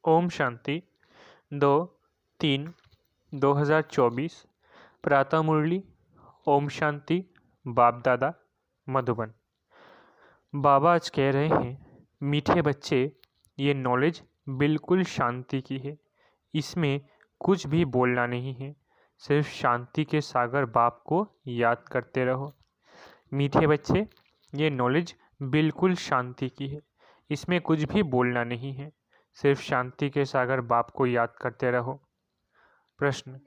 ओम शांति 2/3/2024 प्रातः मुरली। ओम शांति। बाप दादा मधुबन। बाबा आज कह रहे हैं, मीठे बच्चे, ये नॉलेज बिल्कुल शांति की है। इसमें कुछ भी बोलना नहीं है, सिर्फ शांति के सागर बाप को याद करते रहो। मीठे बच्चे, ये नॉलेज बिल्कुल शांति की है। इसमें कुछ भी बोलना नहीं है, सिर्फ शांति के सागर बाप को याद करते रहो। प्रश्न,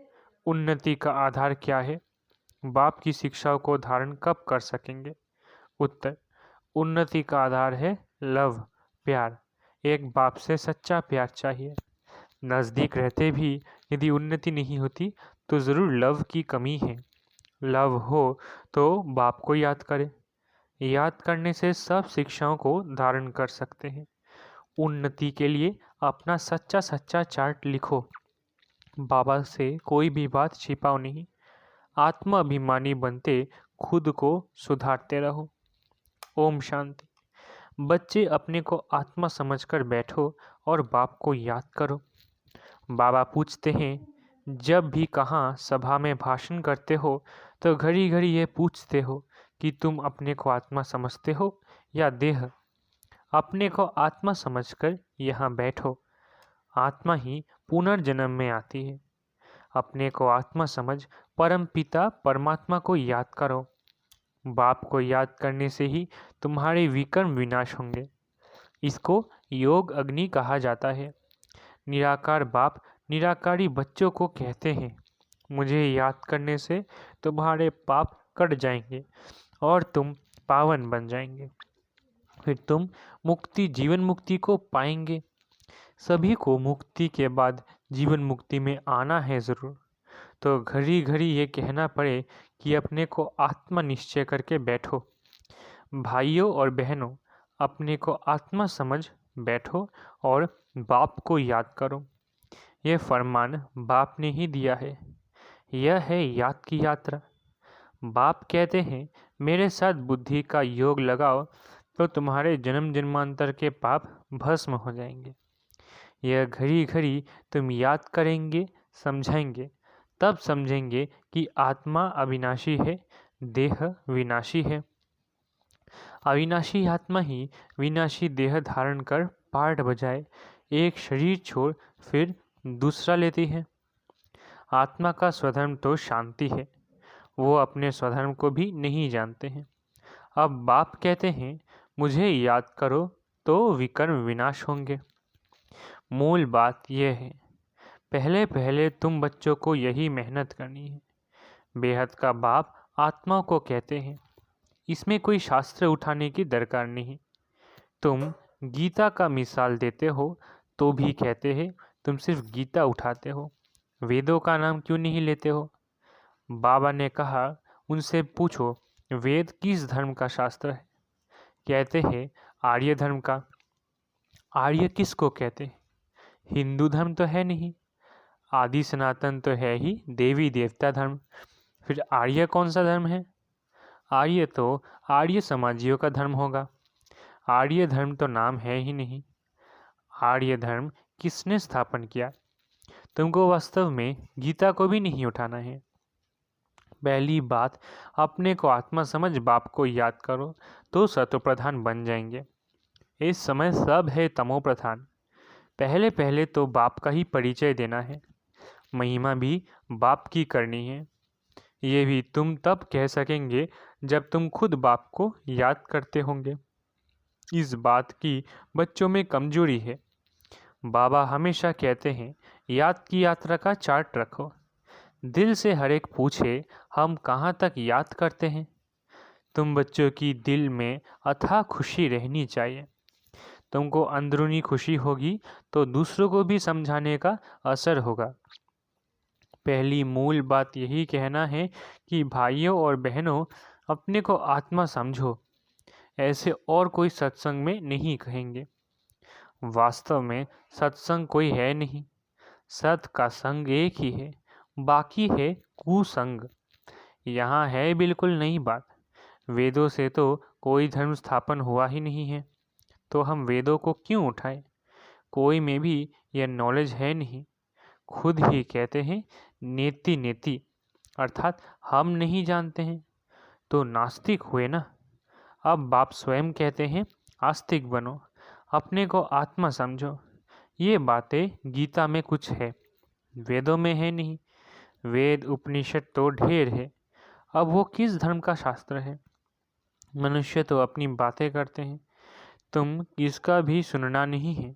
उन्नति का आधार क्या है? बाप की शिक्षाओं को धारण कब कर सकेंगे? उत्तर, उन्नति का आधार है लव, प्यार। एक बाप से सच्चा प्यार चाहिए। नज़दीक रहते भी यदि उन्नति नहीं होती तो ज़रूर लव की कमी है। लव हो तो बाप को याद करें। याद करने से सब शिक्षाओं को धारण कर सकते हैं। उन्नति के लिए अपना सच्चा चार्ट लिखो। बाबा से कोई भी बात छिपाओ नहीं। आत्मा अभिमानी बनते खुद को सुधारते रहो। ओम शांति। बच्चे, अपने को आत्मा समझकर बैठो और बाप को याद करो। बाबा पूछते हैं, जब भी कहाँ सभा में भाषण करते हो तो घड़ी घड़ी ये पूछते हो कि तुम अपने को आत्मा समझते हो या देह? अपने को आत्मा समझकर यहाँ बैठो। आत्मा ही पुनर्जन्म में आती है। अपने को आत्मा समझ परम पिता परमात्मा को याद करो। बाप को याद करने से ही तुम्हारे विकर्म विनाश होंगे। इसको योग अग्नि कहा जाता है। निराकार बाप निराकारी बच्चों को कहते हैं, मुझे याद करने से तुम्हारे पाप कट जाएंगे और तुम पावन बन जाएंगे। फिर तुम मुक्ति, जीवन मुक्ति को पाएंगे। सभी को मुक्ति के बाद जीवन मुक्ति में आना है ज़रूर। तो घड़ी घड़ी ये कहना पड़े कि अपने को आत्मा निश्चय करके बैठो। भाइयों और बहनों, अपने को आत्मा समझ बैठो और बाप को याद करो। यह फरमान बाप ने ही दिया है। यह है याद की यात्रा। बाप कहते हैं, मेरे साथ बुद्धि का योग लगाओ तो तुम्हारे जन्म जन्मांतर के पाप भस्म हो जाएंगे। यह घड़ी घड़ी तुम याद करेंगे, समझेंगे, तब समझेंगे कि आत्मा अविनाशी है, देह विनाशी है। अविनाशी आत्मा ही विनाशी देह धारण कर पाठ बजाए एक शरीर छोड़ फिर दूसरा लेती है। आत्मा का स्वधर्म तो शांति है। वो अपने स्वधर्म को भी नहीं जानते हैं। अब बाप कहते हैं, मुझे याद करो तो विकर्म विनाश होंगे। मूल बात यह है, पहले पहले तुम बच्चों को यही मेहनत करनी है। बेहद का बाप आत्माओं को कहते हैं, इसमें कोई शास्त्र उठाने की दरकार नहीं। तुम गीता का मिसाल देते हो तो भी कहते हैं तुम सिर्फ गीता उठाते हो, वेदों का नाम क्यों नहीं लेते हो? बाबा ने कहा, उनसे पूछो वेद किस धर्म का शास्त्र है? कहते हैं आर्य धर्म का। आर्य किसको कहते हैं? हिंदू धर्म तो है नहीं। आदि सनातन तो है ही देवी देवता धर्म। फिर आर्य कौन सा धर्म है? आर्य तो आर्य समाजियों का धर्म होगा। आर्य धर्म तो नाम है ही नहीं। आर्य धर्म किसने स्थापन किया? तुमको वास्तव में गीता को भी नहीं उठाना है। पहली बात, अपने को आत्मा समझ बाप को याद करो तो सत्व प्रधान बन जाएंगे। इस समय सब है तमो प्रधान। पहले पहले तो बाप का ही परिचय देना है। महिमा भी बाप की करनी है। ये भी तुम तब कह सकेंगे जब तुम खुद बाप को याद करते होंगे। इस बात की बच्चों में कमजोरी है। बाबा हमेशा कहते हैं, याद की यात्रा का चार्ट रखो। दिल से हर एक पूछे, हम कहाँ तक याद करते हैं? तुम बच्चों की दिल में अथाह खुशी रहनी चाहिए। तुमको अंदरूनी खुशी होगी तो दूसरों को भी समझाने का असर होगा। पहली मूल बात यही कहना है कि भाइयों और बहनों, अपने को आत्मा समझो। ऐसे और कोई सत्संग में नहीं कहेंगे। वास्तव में सत्संग कोई है नहीं। सत का संग एक ही है, बाकी है कुसंग। यहाँ है बिल्कुल नई बात। वेदों से तो कोई धर्म स्थापन हुआ ही नहीं है, तो हम वेदों को क्यों उठाएं? कोई में भी यह नॉलेज है नहीं। खुद ही कहते हैं नेति नेति, अर्थात हम नहीं जानते हैं, तो नास्तिक हुए ना। अब बाप स्वयं कहते हैं आस्तिक बनो, अपने को आत्मा समझो। ये बातें गीता में कुछ है, वेदों में है नहीं। वेद उपनिषद तो ढेर है, अब वो किस धर्म का शास्त्र है। मनुष्य तो अपनी बातें करते हैं, तुम किसका भी सुनना नहीं है।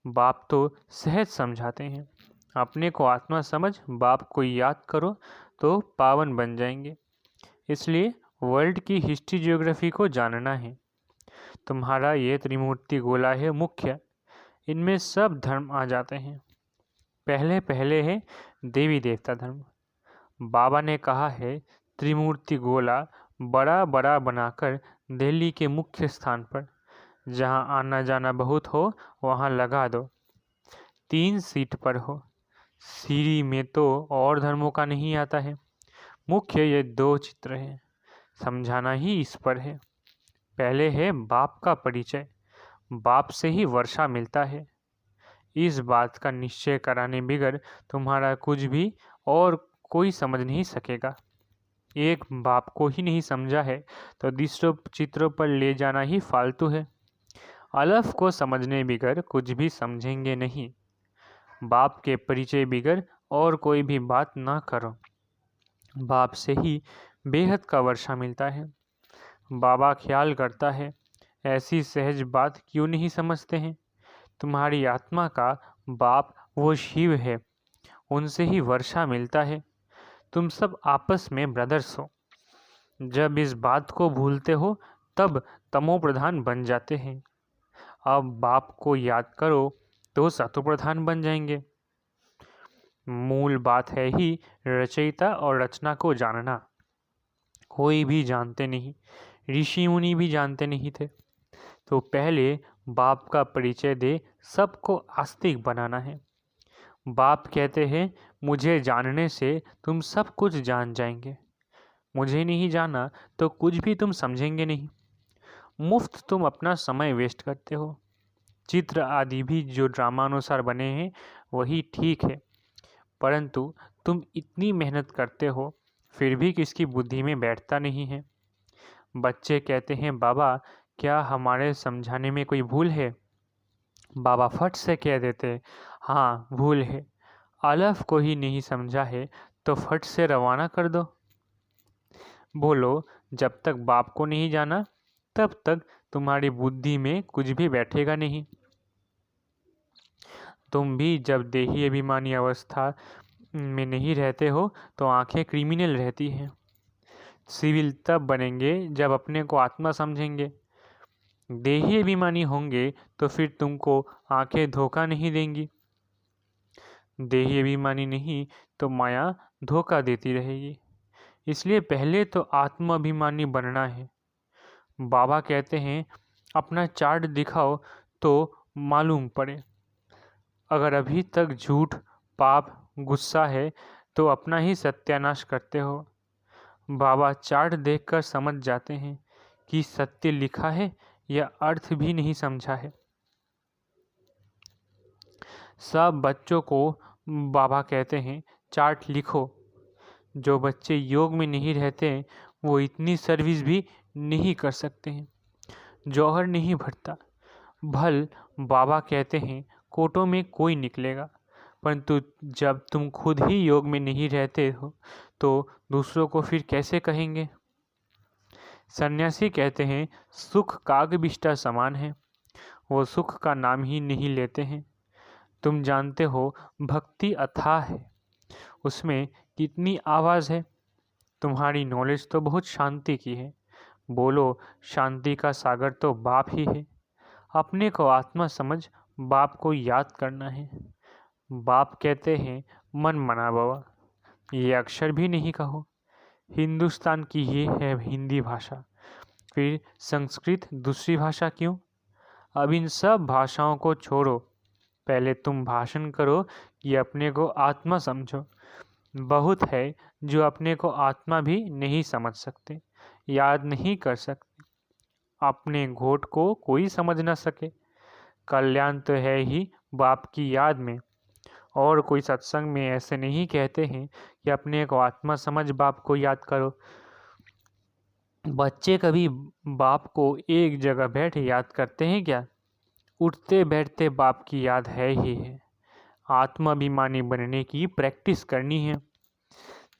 बाप तो सहज समझाते हैं, अपने को आत्मा समझ, बाप को याद करो तो पावन बन जाएंगे। इसलिए वर्ल्ड की हिस्ट्री ज्योग्राफी को जानना है। तुम्हारा ये त्रिमूर्ति गोला है मुख्य, इनमें सब धर्म आ जाते हैं। पहले पहले है देवी देवता धर्म। बाबा ने कहा है त्रिमूर्ति गोला बड़ा बड़ा बनाकर दिल्ली के मुख्य स्थान पर, जहाँ आना जाना बहुत हो वहाँ लगा दो। 3 सीट पर हो। सीरी में तो और धर्मों का नहीं आता है। मुख्य ये 2 चित्र हैं, समझाना ही इस पर है। पहले है बाप का परिचय, बाप से ही वर्षा मिलता है। इस बात का निश्चय कराने बिगर तुम्हारा कुछ भी और कोई समझ नहीं सकेगा। एक बाप को ही नहीं समझा है तो दूसरों चित्रों पर ले जाना ही फालतू है। अलफ को समझने बिगर कुछ भी समझेंगे नहीं। बाप के परिचय बिगर और कोई भी बात ना करो। बाप से ही बेहद का वर्षा मिलता है। बाबा ख्याल करता है, ऐसी सहज बात क्यों नहीं समझते हैं। तुम्हारी आत्मा का बाप वो शिव है, उनसे ही वर्षा मिलता है। तुम सब आपस में ब्रदर्स हो। जब इस बात को भूलते हो तब तमो प्रधान बन जाते हैं। अब बाप को याद करो तो सतो प्रधान बन जाएंगे। मूल बात है ही रचयिता और रचना को जानना। कोई भी जानते नहीं, ऋषि मुनि भी जानते नहीं थे। तो पहले बाप का परिचय दे सबको आस्तिक बनाना है। बाप कहते हैं मुझे जानने से तुम सब कुछ जान जाएंगे। मुझे नहीं जाना तो कुछ भी तुम समझेंगे नहीं। मुफ्त तुम अपना समय वेस्ट करते हो। चित्र आदि भी जो ड्रामानुसार बने हैं वही ठीक है, परंतु तुम इतनी मेहनत करते हो फिर भी किसकी बुद्धि में बैठता नहीं है। बच्चे कहते हैं बाबा क्या हमारे समझाने में कोई भूल है। बाबा फट से कह देते हाँ भूल है। अलफ को ही नहीं समझा है तो फट से रवाना कर दो। बोलो जब तक बाप को नहीं जाना तब तक तुम्हारी बुद्धि में कुछ भी बैठेगा नहीं। तुम भी जब देही अभिमानी अवस्था में नहीं रहते हो तो आंखें क्रिमिनल रहती हैं। सिविल तब बनेंगे जब अपने को आत्मा समझेंगे। देही अभिमानी होंगे तो फिर तुमको आंखें धोखा नहीं देंगी। देही अभिमानी नहीं तो माया धोखा देती रहेगी। इसलिए पहले तो आत्माभिमानी बनना है। बाबा कहते हैं अपना चार्ट दिखाओ तो मालूम पड़े। अगर अभी तक झूठ, पाप, गुस्सा है तो अपना ही सत्यानाश करते हो। बाबा चार्ट देखकर समझ जाते हैं कि सत्य लिखा है या अर्थ भी नहीं समझा है। सब बच्चों को बाबा कहते हैं चार्ट लिखो। जो बच्चे योग में नहीं रहते वो इतनी सर्विस भी नहीं कर सकते हैं। जौहर नहीं भरता। भल बाबा कहते हैं कोटों में कोई निकलेगा, परंतु जब तुम खुद ही योग में नहीं रहते हो तो दूसरों को फिर कैसे कहेंगे। सन्यासी कहते हैं सुख कागबिष्टा समान है, वो सुख का नाम ही नहीं लेते हैं। तुम जानते हो भक्ति अथाह है, उसमें कितनी आवाज़ है। तुम्हारी नॉलेज तो बहुत शांति की है। बोलो शांति का सागर तो बाप ही है। अपने को आत्मा समझ बाप को याद करना है। बाप कहते हैं मन मना बाबा, ये अक्षर भी नहीं कहो। हिंदुस्तान की ये है हिंदी भाषा, फिर संस्कृत दूसरी भाषा क्यों। अब इन सब भाषाओं को छोड़ो, पहले तुम भाषण करो कि अपने को आत्मा समझो। बहुत है जो अपने को आत्मा भी नहीं समझ सकते, याद नहीं कर सकते। अपने घोट को कोई समझ न सके। कल्याण तो है ही बाप की याद में। और कोई सत्संग में ऐसे नहीं कहते हैं कि अपने को आत्मा समझ बाप को याद करो। बच्चे कभी बाप को एक जगह बैठे याद करते हैं क्या? उठते बैठते बाप की याद है ही है। आत्माभिमानी बनने की प्रैक्टिस करनी है।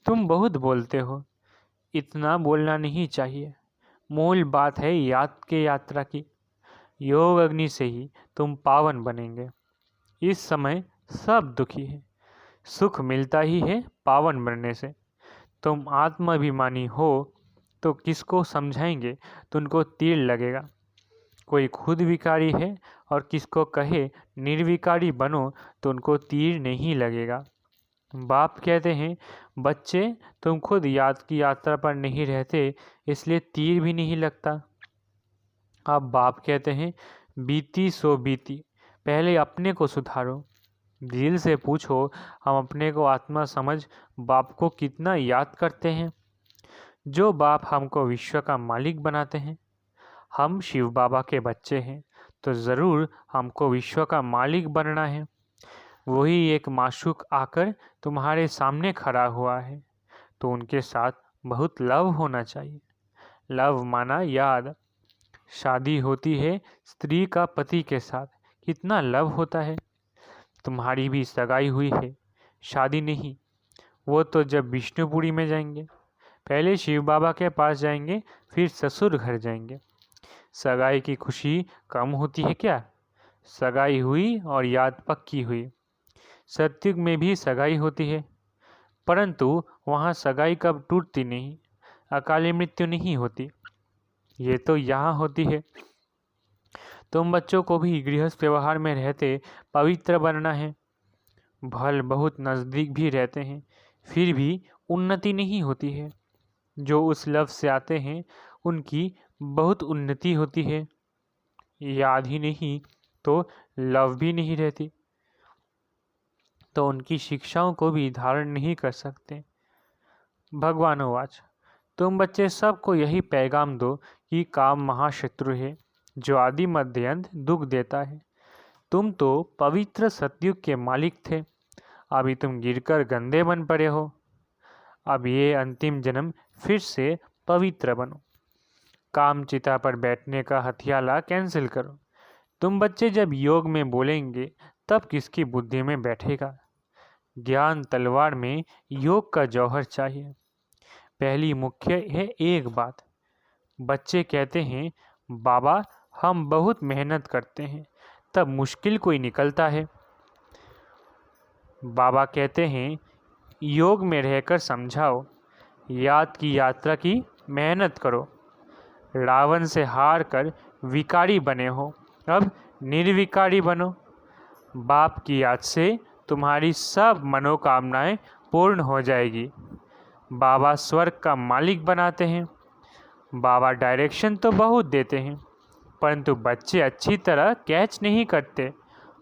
तुम बहुत बोलते हो, इतना बोलना नहीं चाहिए। मूल बात है याद के यात्रा की। योग अग्नि से ही तुम पावन बनेंगे। इस समय सब दुखी है, सुख मिलता ही है पावन बनने से। तुम आत्माभिमानी हो तो किसको समझाएंगे तो उनको तीर लगेगा। कोई खुद विकारी है और किसको कहे निर्विकारी बनो तो उनको तीर नहीं लगेगा। बाप कहते हैं, बच्चे तुम खुद याद की यात्रा पर नहीं रहते इसलिए तीर भी नहीं लगता। अब बाप कहते हैं, बीती सो बीती, पहले अपने को सुधारो। दिल से पूछो, हम अपने को आत्मा समझ बाप को कितना याद करते हैं? जो बाप हमको विश्व का मालिक बनाते हैं। हम शिव बाबा के बच्चे हैं तो ज़रूर हमको विश्व का मालिक बनना है। वही एक माशूक आकर तुम्हारे सामने खड़ा हुआ है तो उनके साथ बहुत लव होना चाहिए। लव माना याद। शादी होती है स्त्री का पति के साथ, कितना लव होता है। तुम्हारी भी सगाई हुई है, शादी नहीं। वो तो जब विष्णुपुरी में जाएंगे, पहले शिव बाबा के पास जाएंगे फिर ससुर घर जाएंगे। सगाई की खुशी कम होती है क्या? सगाई हुई और याद पक्की हुई। सत्युग में भी सगाई होती है, परंतु वहाँ सगाई कब टूटती नहीं, अकाली मृत्यु नहीं होती। ये तो यहाँ होती है। तुम बच्चों को भी गृहस्थ व्यवहार में रहते पवित्र बनना है। भल बहुत नज़दीक भी रहते हैं फिर भी उन्नति नहीं होती है। जो उस लव से आते हैं उनकी बहुत उन्नति होती है। याद ही नहीं तो लव भी नहीं रहती, तो उनकी शिक्षाओं को भी धारण नहीं कर सकते। भगवानोवाच, तुम बच्चे सबको यही पैगाम दो कि काम महाशत्रु है जो आदि मध्य अंत दुख देता है। तुम तो पवित्र सतयुग के मालिक थे, अभी तुम गिरकर गंदे बन पड़े हो। अब ये अंतिम जन्म फिर से पवित्र बनो। काम चिता पर बैठने का हथियाला कैंसिल करो। तुम बच्चे जब योग में बोलेंगे तब किसकी बुद्धि में बैठेगा? ज्ञान तलवार में योग का जौहर चाहिए। पहली मुख्य है एक बात। बच्चे कहते हैं, बाबा हम बहुत मेहनत करते हैं तब मुश्किल कोई निकलता है। बाबा कहते हैं, योग में रहकर समझाओ, याद की यात्रा की मेहनत करो। रावण से हार कर विकारी बने हो, अब निर्विकारी बनो। बाप की याद से तुम्हारी सब मनोकामनाएं पूर्ण हो जाएगी। बाबा स्वर्ग का मालिक बनाते हैं। बाबा डायरेक्शन तो बहुत देते हैं, परंतु बच्चे अच्छी तरह कैच नहीं करते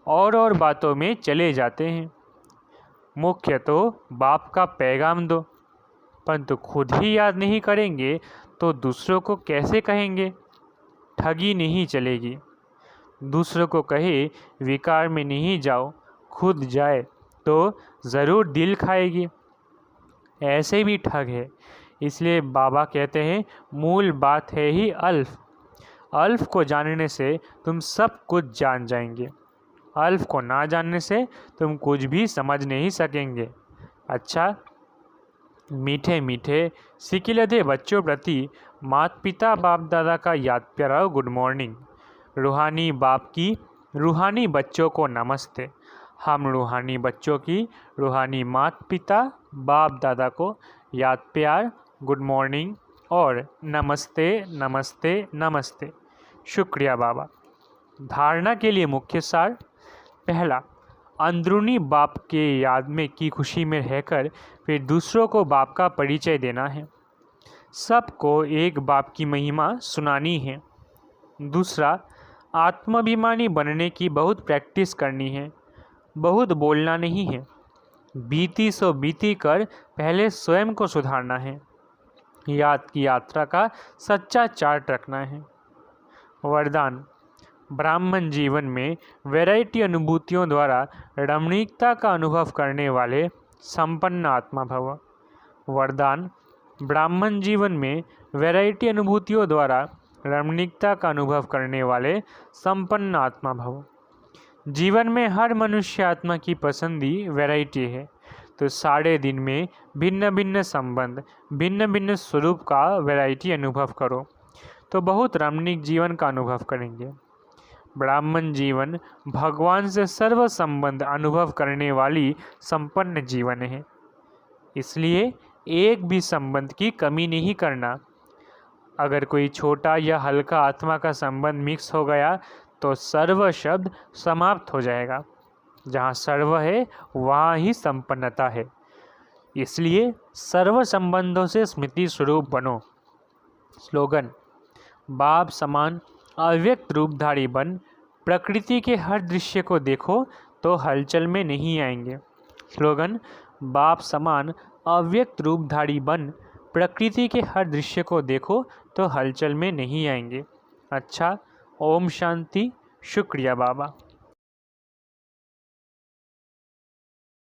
और बातों में चले जाते हैं। मुख्य तो बाप का पैगाम दो, परंतु खुद ही याद नहीं करेंगे तो दूसरों को कैसे कहेंगे? ठगी नहीं चलेगी। दूसरों को कहे विकार में नहीं जाओ, खुद जाए तो ज़रूर दिल खाएगी। ऐसे भी ठग है। इसलिए बाबा कहते हैं, मूल बात है ही अल्फ। अल्फ को जानने से तुम सब कुछ जान जाएंगे। अल्फ को ना जानने से तुम कुछ भी समझ नहीं सकेंगे। अच्छा, मीठे मीठे सिकिलधे बच्चों प्रति माता पिता बाप दादा का याद प्यारा गुड मॉर्निंग। रूहानी बाप की रूहानी बच्चों को नमस्ते। हम रूहानी बच्चों की रूहानी माता पिता बाप दादा को याद प्यार गुड मॉर्निंग और नमस्ते नमस्ते नमस्ते। शुक्रिया बाबा। धारणा के लिए मुख्य सार। पहला, अंदरूनी बाप के याद में की खुशी में रहकर फिर दूसरों को बाप का परिचय देना है। सबको एक बाप की महिमा सुनानी है। दूसरा, आत्माभिमानी बनने की बहुत प्रैक्टिस करनी है, बहुत बोलना नहीं है। बीती सो बीती कर पहले स्वयं को सुधारना है। याद की यात्रा का सच्चा चार्ट रखना है। वरदान, ब्राह्मण जीवन में वैरायटी अनुभूतियों द्वारा रमणीकता का अनुभव करने वाले संपन्न आत्मा भव। वरदान: ब्राह्मण जीवन में वैरायटी अनुभूतियों द्वारा रमणीकता का अनुभव करने वाले संपन्न आत्मा भव। जीवन में हर मनुष्य आत्मा की पसंदी वैरायटी है, तो सारे दिन में भिन्न भिन्न संबंध, भिन्न भिन्न स्वरूप का वैरायटी अनुभव करो, तो बहुत रमणीक जीवन का अनुभव करेंगे। ब्राह्मण जीवन भगवान से सर्व संबंध अनुभव करने वाली संपन्न जीवन है, इसलिए एक भी संबंध की कमी नहीं करना। अगर कोई छोटा या हल्का आत्मा का संबंध मिक्स हो गया तो सर्व शब्द समाप्त हो जाएगा। जहाँ सर्व है वहाँ ही संपन्नता है, इसलिए सर्व संबंधों से स्मृति स्वरूप बनो। स्लोगन: बाप समान अव्यक्त रूपधारी बन, प्रकृति के हर दृश्य को देखो तो हलचल में नहीं आएंगे। स्लोगन: बाप समान अव्यक्त रूपधारी बन, प्रकृति के हर दृश्य को देखो तो हलचल में नहीं आएंगे। अच्छा, ओम शांति। शुक्रिया बाबा।